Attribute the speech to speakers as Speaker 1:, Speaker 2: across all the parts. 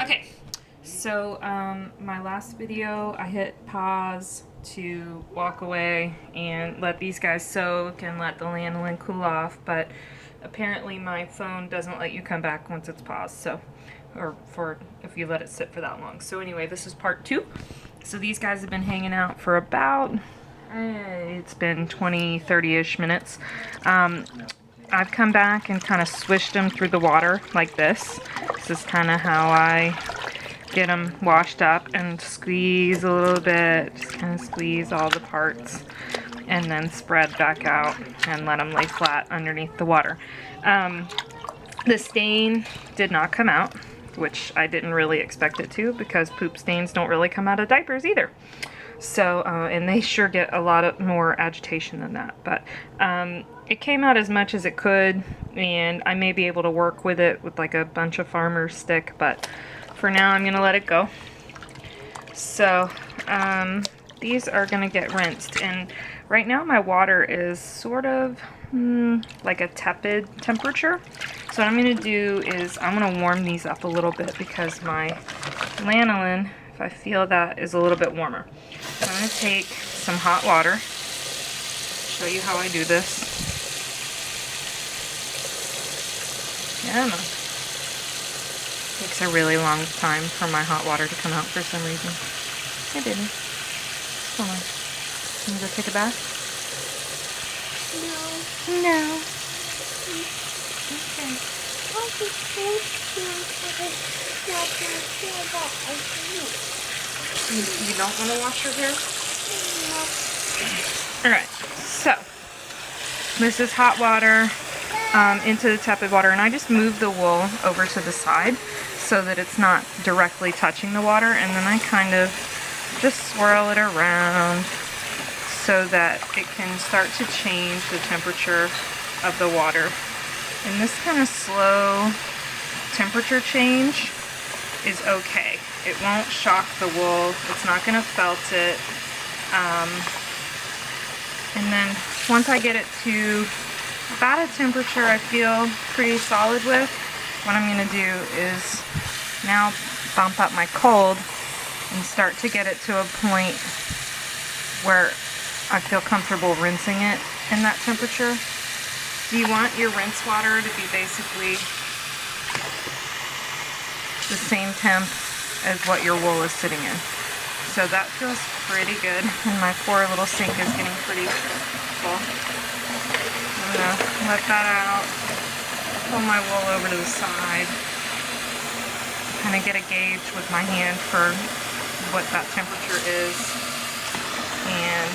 Speaker 1: Okay, so my last video, I hit pause to walk away and let these guys soak and let the lanolin cool off, but apparently my phone doesn't let you come back once it's paused, so, or for if you let it sit for that long. So anyway, this is part 2. So these guys have been hanging out for about, it's been 20-30-ish minutes. I've come back and kind of swished them through the water like this. This is kind of how I get them washed up, and squeeze a little bit, just kind of squeeze all the parts, and then spread back out and let them lay flat underneath the water. The stain did not come out, which I didn't really expect it to, because poop stains don't really come out of diapers either. So, and they sure get a lot more agitation than that, but it came out as much as it could, and I may be able to work with it with like a bunch of farmer's stick, but for now I'm gonna let it go. So these are gonna get rinsed, and right now my water is sort of like a tepid temperature. So what I'm gonna do is I'm gonna warm these up a little bit, because my lanolin, if I feel that, is a little bit warmer. So I'm gonna take some hot water, show you how I do this. Yeah, takes a really long time for my hot water to come out for some reason. It didn't. Hold on. Can you go take a bath?
Speaker 2: No.
Speaker 1: No.
Speaker 2: Okay.
Speaker 1: You don't want to wash your hair?
Speaker 2: No.
Speaker 1: Alright, so this is hot water into the tepid water, and I just move the wool over to the side so that it's not directly touching the water, and then I kind of just swirl it around so that it can start to change the temperature of the water. And this kind of slow temperature change is okay. It won't shock the wool. It's not going to felt it. And then once I get it to about a temperature I feel pretty solid with, what I'm going to do is now bump up my cold and start to get it to a point where I feel comfortable rinsing it in that temperature. So you want your rinse water to be basically the same temp as what your wool is sitting in. So that feels pretty good, and my poor little sink is getting pretty full. I'm gonna let that out, pull my wool over to the side, kind of get a gauge with my hand for what that temperature is, and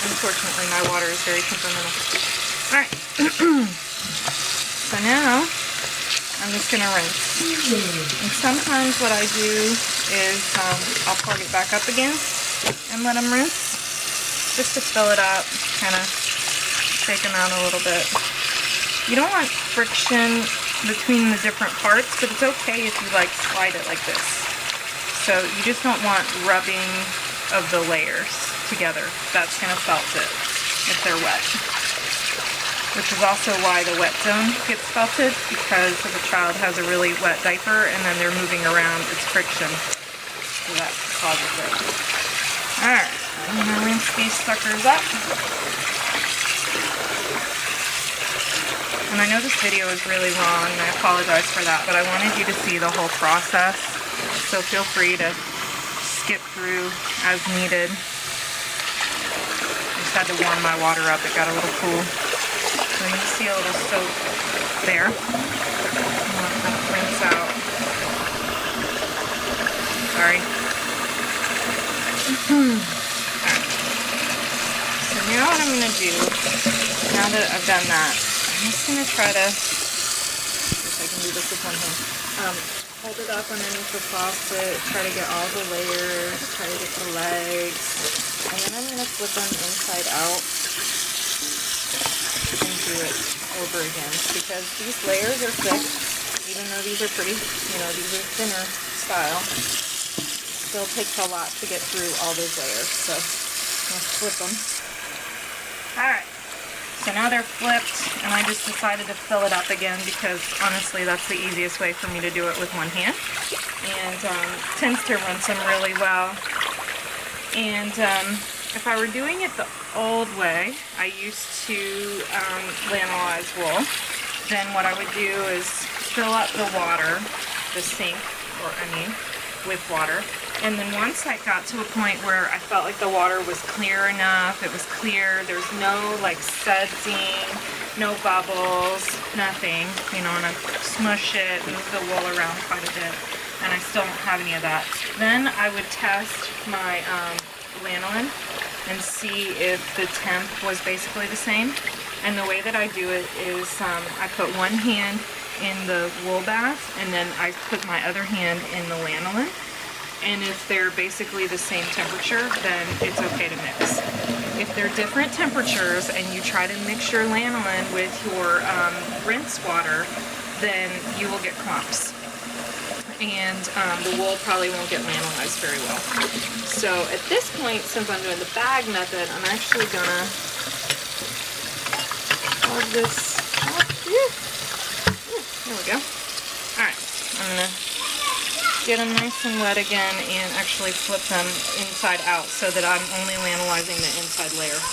Speaker 1: unfortunately my water is very temperamental. Alright, so now I'm just going to rinse. And sometimes what I do is I'll plug it back up again and let them rinse, just to fill it up, kind of shake them out a little bit. You don't want friction between the different parts, but it's okay if you like slide it like this. So you just don't want rubbing of the layers together. That's going to felt it if they're wet. Which is also why the wet zone gets felted, because if a child has a really wet diaper and then they're moving around, it's friction. So that causes it. Alright, I'm going to rinse these suckers up. And I know this video is really long, and I apologize for that, but I wanted you to see the whole process. So feel free to skip through as needed. I just had to warm my water up, it got a little cool. So you can see a little soak there. Let that rinse out. Sorry. Alright. So now what I'm going to do, now that I've done that, I'm just going to try to, see if I can do this with one hand, hold it up underneath the faucet, try to get all the layers, try to get the legs, and then I'm going to flip them inside out and do it over again, because these layers are thick, even though these are pretty, you know, these are thinner style. Still takes a lot to get through all those layers, so Let's flip them. Alright, so now they're flipped, and I just decided to fill it up again because honestly that's the easiest way for me to do it with one hand. And tends to rinse them really well. And if I were doing it the old way, I used to lanolize wool. Then what I would do is fill up the water, the sink, with water. And then once I got to a point where I felt like the water was clear enough, it was clear, there's no like sudsing, no bubbles, nothing, you know, and I smush it, move the wool around quite a bit, and I still don't have any of that. Then I would test my lanolin and see if the temp was basically the same. And the way that I do it is I put one hand in the wool bath and then I put my other hand in the lanolin. And if they're basically the same temperature, then it's okay to mix. If they're different temperatures and you try to mix your lanolin with your rinse water, then you will get clumps. And the wool probably won't get lanolized very well. So at this point, since I'm doing the bag method, I'm actually gonna plug this up. There we go. Alright, I'm gonna get them nice and wet again and actually flip them inside out so that I'm only lanolizing the inside layer.